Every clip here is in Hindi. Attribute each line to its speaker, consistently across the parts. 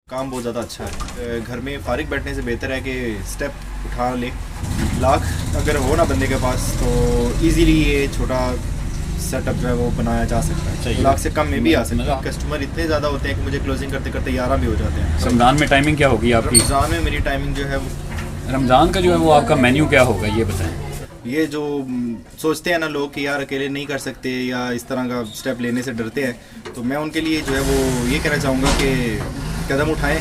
Speaker 1: काम बहुत ज़्यादा अच्छा है। घर में फारिग बैठने से बेहतर है कि स्टेप उठा ले। लाख अगर हो ना बंदे के पास तो इजीली ये छोटा सेटअप जो है वो बनाया जा सकता है। लाख से कम में भी आ सकता है। कस्टमर इतने ज़्यादा होते हैं कि मुझे क्लोजिंग करते करते 11 भी हो जाते हैं।
Speaker 2: रमज़ान में टाइमिंग क्या होगी आपकी?
Speaker 1: रमज़ान में मेरी टाइमिंग जो है वो,
Speaker 2: रमज़ान का जो है वो आपका मेन्यू क्या होगा ये बताएं।
Speaker 1: ये जो सोचते हैं ना लोग कि यार अकेले नहीं कर सकते या इस तरह का स्टेप लेने से डरते हैं, तो मैं उनके लिए जो है वो ये कहना चाहूँगा कि कदम उठाएं,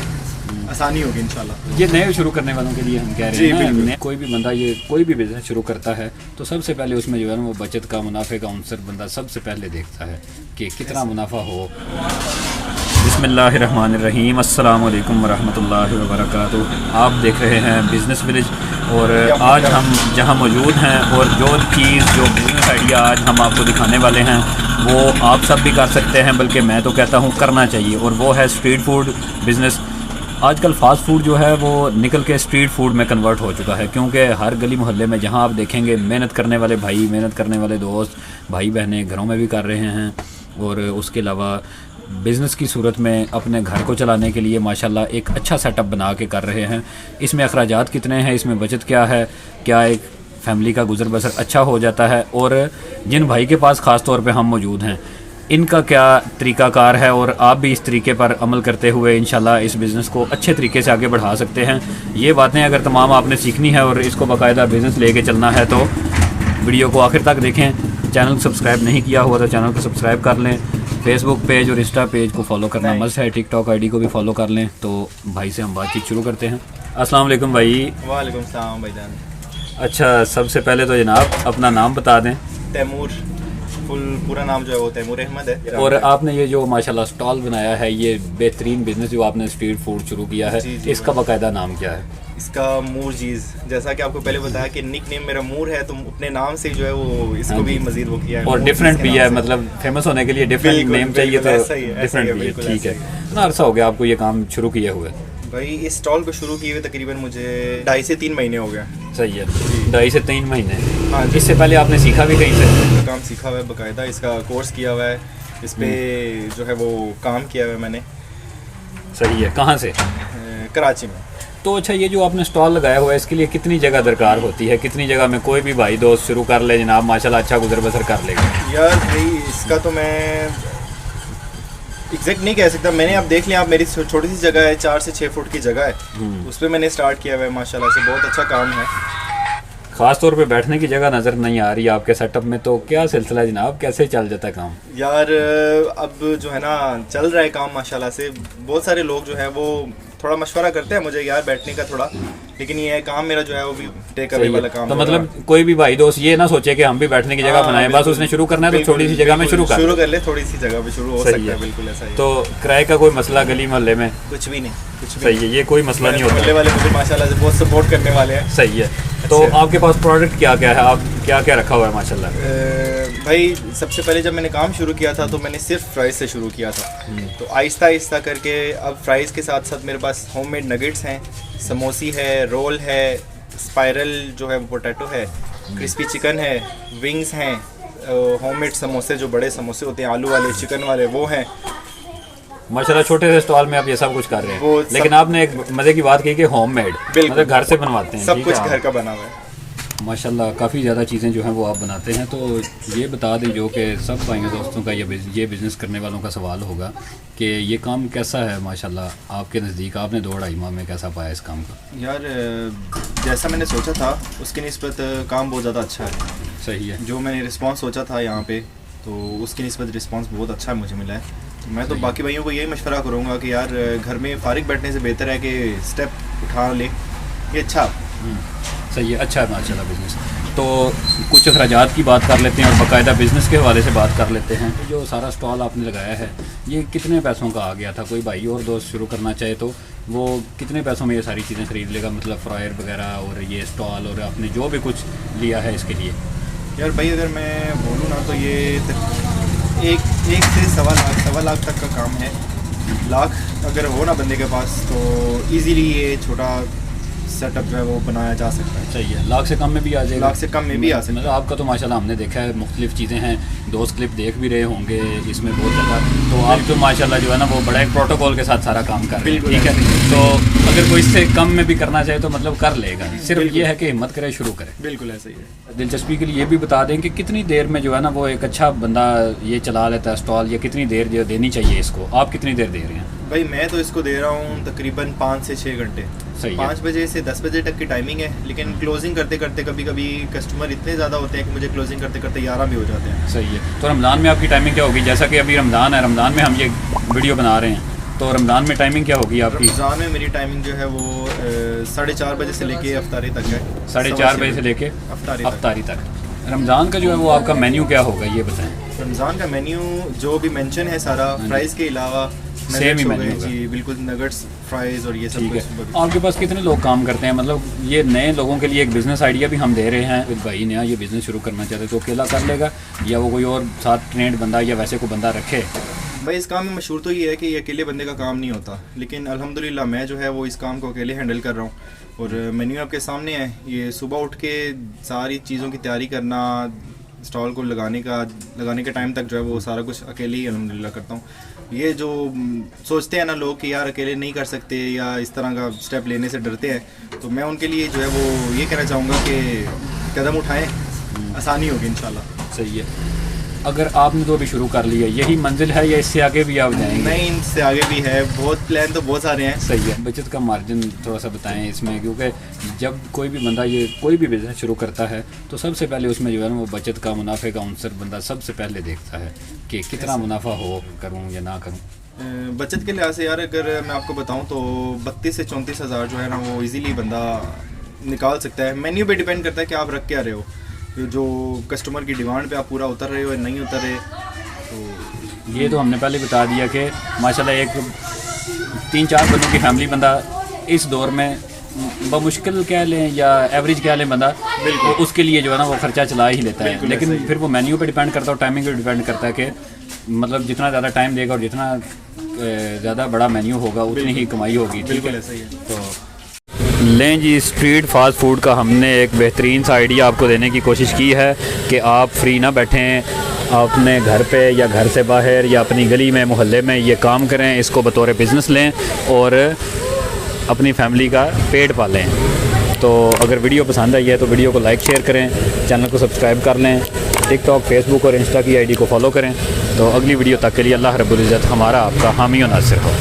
Speaker 1: आसानी होगी इंशाल्लाह।
Speaker 2: ये नए शुरू करने वालों के लिए हम कह रहे हैं ना, कोई भी बंदा ये कोई भी बिजनेस शुरू करता है तो सबसे पहले उसमें जो है ना वो बचत का, मुनाफे का अंसर बंदा सबसे पहले देखता है कि कितना मुनाफा हो। बिस्मिल्लाहिर्रहमानिर्रहीम, अस्सलाम वालेकुम वरहमतुल्लाहि वबरकातुहू। आप देख रहे हैं बिज़नेस विलेज और आज हम जहां मौजूद हैं और जो बिज़नेस आइडिया आज हम आपको दिखाने वाले हैं वो आप सब भी कर सकते हैं, बल्कि मैं तो कहता हूं करना चाहिए, और वो है स्ट्रीट फूड बिज़नेस। आजकल फ़ास्ट फूड जो है वो निकल के स्ट्रीट फूड में कन्वर्ट हो चुका है, क्योंकि हर गली मोहल्ले में जहां आप देखेंगे मेहनत करने वाले भाई, मेहनत करने वाले दोस्त, भाई बहनें घरों में भी कर रहे हैं, और उसके अलावा बिज़नेस की सूरत में अपने घर को चलाने के लिए माशाल्लाह एक अच्छा सेटअप बना के कर रहे हैं। इसमें अखराजात कितने हैं, इसमें बचत क्या है, क्या एक फैमिली का गुजर बसर अच्छा हो जाता है, और जिन भाई के पास ख़ास तौर पे हम मौजूद हैं इनका क्या तरीक़ाकार है, और आप भी इस तरीके पर अमल करते हुए इंशाल्लाह इस बिज़नेस को अच्छे तरीके से आगे बढ़ा सकते हैं। ये बातें अगर तमाम आपने सीखनी है और इसको बाकायदा बिज़नेस लेके चलना है तो वीडियो को आखिर तक देखें। चैनल को सब्सक्राइब नहीं किया हुआ तो चैनल को सब्सक्राइब कर लें। फेसबुक पेज और इंस्टा पेज को फॉलो करना मस्ट है, टिकटॉक आईडी को भी फॉलो कर लें। तो भाई से हम बातचीत शुरू करते हैं। अस्सलाम वालेकुम भाई।
Speaker 1: वालेकुम सलाम भाईजान।
Speaker 2: अच्छा, सबसे पहले तो जनाब अपना नाम बता दें।
Speaker 1: तैमूर, पूरा नाम जो है वो तैमूर अहमद है।
Speaker 2: और आपने ये जो माशाल्लाह स्टॉल बनाया है, ये बेहतरीन बिज़नेस जो आपने स्ट्रीट फूड शुरू किया है, इसका बाकायदा नाम क्या है?
Speaker 1: इसका मूर चीज़, जैसा कि आपको पहले बताया कि निक नेम मेरा मूर है, तो अपने नाम से जो है वो इसको भी मजीद वो किया है,
Speaker 2: और डिफरेंट भी है, मतलब फेमस होने के लिए डिफरेंट नेम चाहिए, तो डिफरेंट भी है। ठीक है, कितना अर्सा हो गया आपको ये काम शुरू किए हुए?
Speaker 1: भाई इस स्टॉल को शुरू किए हुए तकरीबन मुझे 2.5 से 3 महीने हो गए।
Speaker 2: सही है, 2.5 से 3 महीने। हाँ, इससे पहले आपने सीखा भी कहीं से?
Speaker 1: काम सीखा हुआ है, बाकायदा इसका कोर्स किया हुआ है, इस पे जो है वो काम किया हुआ है मैंने।
Speaker 2: सही है, कहाँ से?
Speaker 1: कराची में।
Speaker 2: तो अच्छा, ये जो आपने स्टॉल लगाया हुआ है इसके लिए कितनी जगह दरकार होती है? कितनी जगह में कोई भी भाई दोस्त शुरू कर ले जनाब, माशाल्लाह अच्छा गुजर बसर कर लेगा?
Speaker 1: यार भाई इसका तो मैं एग्जैक्ट नहीं कह सकता। मैंने आप देख लिया, आप मेरी छोटी सी जगह है, 4 से 6 फुट की जगह है, उस पर मैंने स्टार्ट किया हुआ है। माशाल्लाह से बहुत अच्छा काम है।
Speaker 2: ख़ास तौर पे बैठने की जगह नज़र नहीं आ रही आपके सेटअप में, तो क्या सिलसिला जनाब, कैसे चल जाता है काम?
Speaker 1: यार अब जो है ना चल रहा है काम माशाल्लाह से। बहुत सारे लोग जो है वो थोड़ा मशवरा करते हैं मुझे यार बैठने का थोड़ा, लेकिन ये काम मेरा जो है वो भी टेक अवे वाला काम।
Speaker 2: तो मतलब कोई भी भाई दोस्त ये ना सोचे कि हम भी बैठने की जगह बनाएं, बस उसने शुरू करना है तो छोटी सी जगह में शुरू कर ले,
Speaker 1: थोड़ी सी जगह पे शुरू हो सकता है। बिल्कुल ऐसा ही।
Speaker 2: तो किराए का कोई मसला गली मोहल्ले में?
Speaker 1: कुछ भी नहीं, कुछ भी
Speaker 2: सही है, ये कोई मसला नहीं होता।
Speaker 1: मोहल्ले वाले मुझे माशाल्लाह से बहुत सपोर्ट करने वाले हैं।
Speaker 2: सही है। तो आपके पास प्रोडक्ट क्या क्या है, आप क्या क्या रखा हुआ है माशाल्लाह?
Speaker 1: भाई सबसे पहले जब मैंने काम शुरू किया था तो मैंने सिर्फ फ्राइज़ से शुरू किया था, तो आहिस्ता आहिस्ता करके अब फ्राइज़ के साथ साथ मेरे पास होममेड नगेट्स हैं, समोसी है, रोल है, स्पाइरल जो है वो पोटैटो है, क्रिस्पी चिकन है, विंग्स हैं, होममेड समोसे जो बड़े समोसे होते हैं आलू वाले, चिकन वाले, वो हैं।
Speaker 2: माशाल्लाह छोटे से स्टॉल में आप ये सब कुछ कर रहे हैं, लेकिन आपने एक मज़े की बात की कि होममेड, मतलब घर से बनवाते हैं,
Speaker 1: सब कुछ घर का बना हुआ है।
Speaker 2: माशाल्लाह काफ़ी ज़्यादा चीज़ें जो हैं वो आप बनाते हैं। तो ये बता दें जो कि सब भाइयों दोस्तों का ये बिज़नेस करने वालों का सवाल होगा कि ये काम कैसा है माशाल्लाह आपके नज़दीक, आपने 2-2.5 माह में कैसा पाया इस काम का?
Speaker 1: यार जैसा मैंने सोचा था उसकी निस्बत काम बहुत ज़्यादा अच्छा है।
Speaker 2: सही है,
Speaker 1: जो मैंने रिस्पॉन्स सोचा था यहाँ पे तो उसकी निस्बत रिस्पॉन्स बहुत अच्छा मुझे मिला है। तो मैं तो बाकी भाइयों को यही मशवरा करूँगा कि यार घर में फारिग बैठने से बेहतर है कि स्टेप उठा ले, ये अच्छा।
Speaker 2: सही है, अच्छा है माशाल्लाह बिज़नेस। तो कुछ अखराजात की बात कर लेते हैं और बाकायदा बिज़नेस के हवाले से बात कर लेते हैं। जो सारा स्टॉल आपने लगाया है ये कितने पैसों का आ गया था? कोई भाई और दोस्त शुरू करना चाहे तो वो कितने पैसों में ये सारी चीज़ें ख़रीद लेगा, मतलब फ्रायर वगैरह और ये स्टॉल और आपने जो भी कुछ लिया है इसके लिए?
Speaker 1: यार भाई अगर मैं बोलूँ ना तो ये एक से सवा लाख तक का काम है। लाख अगर हो ना बंदे के पास तो इजीली ये छोटा सेटअप जो है वो बनाया जा सकता है।
Speaker 2: सही है, लाख से कम में भी आ जाएगा,
Speaker 1: लाख से कम में भी आ सकता है।
Speaker 2: मतलब आपका तो माशाल्लाह हमने देखा है मुख्तलिफ चीज़ें हैं, दोस्त क्लिप देख भी रहे होंगे इसमें बहुत ज़्यादा, तो आप तो माशाल्लाह जो है ना वो बड़ा एक प्रोटोकॉल के साथ सारा काम कर रहे हैं, ठीक है। तो अगर कोई इससे कम में भी करना चाहे तो मतलब कर लेगा, सिर्फ ये है कि हिम्मत करे, शुरू करे।
Speaker 1: बिल्कुल ऐसा ही है।
Speaker 2: दिलचस्पी के लिए ये भी बता दें कि कितनी देर में जो है ना वो एक अच्छा बंदा ये चला लेता है स्टॉल, या कितनी देर जो देनी चाहिए इसको, आप कितनी देर दे रहे हैं?
Speaker 1: भाई मैं तो इसको दे रहा हूँ तकरीबन 5 से 6 घंटे।
Speaker 2: सही है।
Speaker 1: 5 बजे से 10 बजे तक की टाइमिंग है, लेकिन क्लोजिंग करते करते कभी कभी कस्टमर इतने ज़्यादा होते हैं कि मुझे क्लोजिंग करते करते 11 भी हो जाते हैं।
Speaker 2: सही है। तो रमज़ान में आपकी टाइमिंग क्या होगी? जैसा कि अभी रमज़ान है, रमज़ान में हम ये वीडियो बना रहे हैं, तो रमज़ान में टाइमिंग क्या होगी आपकी?
Speaker 1: रमज़ान में मेरी टाइमिंग जो है वो 4:30 बजे से लेके अफ्तारी तक है।
Speaker 2: 4:30 बजे से लेके अफ्तारी तक। रमज़ान का जो है वो आपका मेन्यू क्या होगा ये बताएं।
Speaker 1: रमज़ान का मेन्यू जो भी मेंशन है सारा फ्राइज़ के अलावा
Speaker 2: सेम ही मेन्यू होगा।
Speaker 1: जी बिल्कुल, नगेट्स, फ्राइज़ और ये सब
Speaker 2: ठीक है।
Speaker 1: कुछ।
Speaker 2: आपके पास कितने लोग काम करते हैं? मतलब ये नए लोगों के लिए एक बिज़नेस आइडिया भी हम दे रहे हैं, विद भाई नया ये बिज़नेस शुरू करना चाहते तो अकेला कर लेगा, या वो कोई और साथ ट्रेंड बंदा या वैसे कोई बंदा रखे?
Speaker 1: भाई इस काम में मशहूर तो ये है कि ये अकेले बंदे का काम नहीं होता, लेकिन अल्हम्दुलिल्लाह मैं जो है वो इस काम को अकेले हैंडल कर रहा हूँ। और मेन्यू आपके सामने है, ये सुबह उठ के सारी चीज़ों की तैयारी करना, स्टॉल को लगाने के टाइम तक जो है वो सारा कुछ अकेले ही अल्हम्दुलिल्लाह करता हूँ। ये जो सोचते हैं ना लोग कि यार अकेले नहीं कर सकते या इस तरह का स्टेप लेने से डरते हैं, तो मैं उनके लिए जो है वो ये कहना चाहूँगा कि कदम उठाएं, आसानी होगी इंशाल्लाह।
Speaker 2: सही है। अगर आपने तो अभी शुरू कर लिया, यही मंजिल है या इससे आगे भी आप जाएंगे?
Speaker 1: नहीं, इससे आगे भी है, बहुत प्लान तो बहुत सारे हैं।
Speaker 2: सही है। बचत का मार्जिन थोड़ा सा बताएं इसमें, क्योंकि जब कोई भी बंदा ये कोई भी बिज़नेस शुरू करता है तो सबसे पहले उसमें जो है ना वो बचत का, मुनाफे का अंसर बंदा सबसे पहले देखता है कि कितना मुनाफा हो, करूँ या ना करूँ।
Speaker 1: बचत के लिहाज से यार अगर मैं आपको बताऊं तो 32 से 34 हज़ार जो है ना वो इजीली बंदा निकाल सकता है। मेन्यू पे डिपेंड करता है कि आप रख क्या रहे हो, जो कस्टमर की डिमांड पे आप पूरा उतर रहे हो या नहीं उतर रहे। तो
Speaker 2: ये तो हमने पहले बता दिया कि माशाल्लाह एक 3-4 बंदों की फैमिली बंदा इस दौर में बमुश्किल कह लें या एवरेज कह लें बंदा, तो उसके लिए जो है ना वो खर्चा चला ही लेता है। लेकिन फिर वो मेन्यू पे डिपेंड करता है और टाइमिंग पे डिपेंड करता है कि मतलब जितना ज़्यादा टाइम देगा और जितना ज़्यादा बड़ा मेन्यू होगा उतनी ही कमाई होगी। ठीक है। तो लें जी, स्ट्रीट फास्ट फूड का हमने एक बेहतरीन सा आइडिया आपको देने की कोशिश की है कि आप फ्री ना बैठें, अपने घर पे या घर से बाहर या अपनी गली में, मोहल्ले में ये काम करें, इसको बतौर बिज़नेस लें और अपनी फैमिली का पेट पालें। तो अगर वीडियो पसंद आई है तो वीडियो को लाइक शेयर करें, चैनल को सब्सक्राइब कर लें, टिकटॉक, फेसबुक और इंस्टा की आईडी को फॉलो करें। तो अगली वीडियो तक के लिए अल्लाह रब्बुल इज़्ज़त हमारा आपका हामी और नासिर हो।